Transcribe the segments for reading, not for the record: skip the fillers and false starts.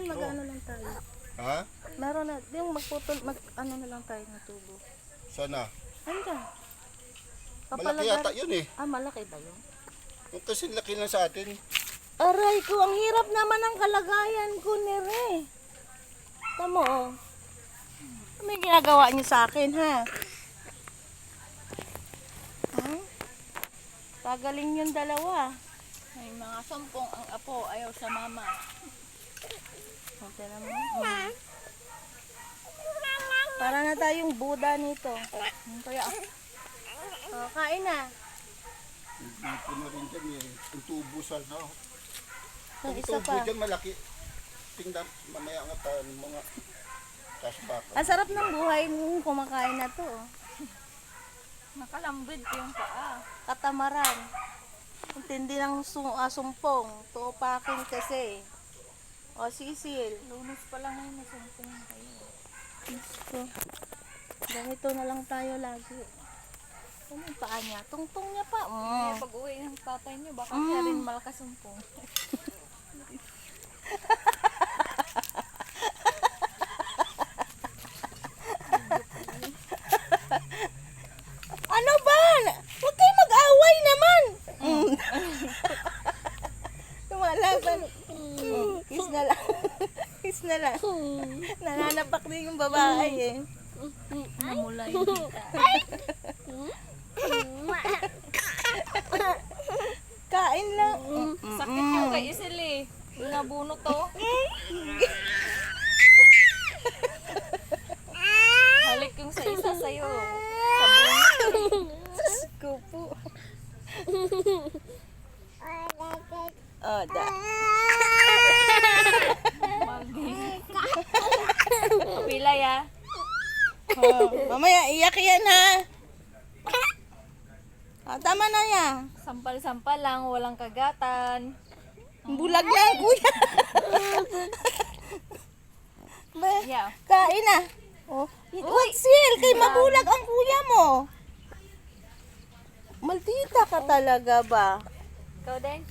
Yan, mag-ano lang tayo. Ha? Meron na, yung magputol, mag-ano na lang tayo ng tubo. Sana. Andyan. Malaki yata yun eh. Ah, malaki ba yun? Kung kasi laki lang sa atin. Aray ko, ang hirap naman ang kalagayan ko ni Re. Tamo, oh. Ano may ginagawa niyo sa akin, ha? Hmm? Pagaling yung dalawa. May mga sampung ang apo ayaw sa mama. Punta naman. Para na tayong Buddha nito. Kaya, kain na. Hindi po na rin dyan eh. Yung tubo sa ano. Yung Yung isa tubo pa. dyan malaki. Tingnan, mamaya nga tayo ng mga kasbaka. Ang sarap ng buhay nung kumakain na to. Oh. Nakalambid ko yung paa. Katamaran. Ang tindi ng sumpong. Tuupakin kasi. O, sisil. Lunes pa lang ngayon nasumpong kayo. So, ganito na lang tayo lagi. Ano yung paa niya? Tungtong niya pa. Kaya pag uwi ng tatay niyo, baka siya rin malakasumpong. Ano ba? Huwag kayo mag-away naman. Lumalaban. Kiss na lang. Kiss na lang. Nananapak din yung babae eh. Namula yung kita. Kain lang. Sakit yung kay Isil eh. Yung nabunot to. Halik yung sa isa sa'yo. Sa bunot. Diyos ko po. Oh, da. Kapilay ah. Oh, mamaya iyak yan ha. Oh, tama na yan. Sampal-sampal lang, walang kagatan. Bulag na ang kuya. Ba, Yeah. kain na. Oh, Watsil, kay mabulag ang kuya mo. Maldita ka talaga ba? Ikaw din?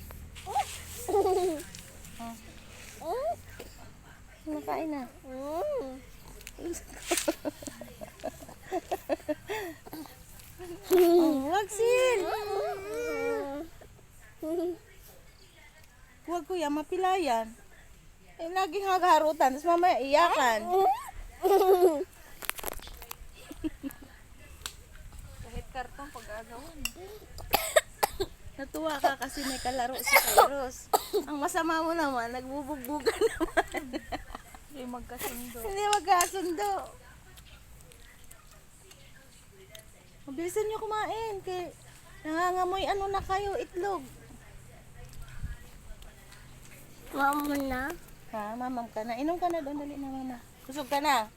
Nakain na. Watsil. Huwag kuya, mapilayan. Eh, laging hagarutan, tapos mamaya iyakan. Kahit kartong pag-agawan. Natuwa ka kasi may kalaro si Kairos. Ang masama mo naman, nagbubugbugan naman. Hindi magkasundo. Hindi magkasundo. Mabilisan nyo kumain. Kaya nangangamoy ano na kayo, itlog. Mama na. Ha, mamam ka na. Inom ka na doon, dali na mama. Kusog ka na.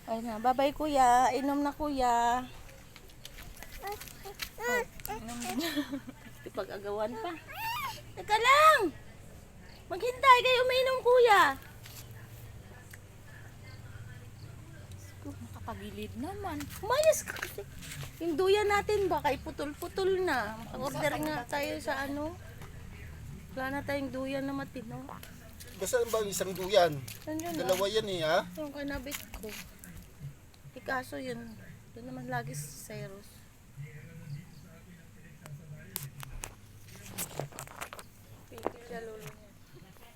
Ay na, babay kuya. Inom na kuya. Pag-agawan pa. Teka lang! Maghintay kayo uminom kuya. Nakatagilid naman. Umayos ka kasi. Yung duyan natin baka iputol-putol na. Order nga tayo sa ano. Wala na tayong duyan na matino. Basta ba isang duyan? Nandiyan Dalawa yan eh ha? Yung kanabit ko. Ikaso yun. Doon naman lagi si Cyrus.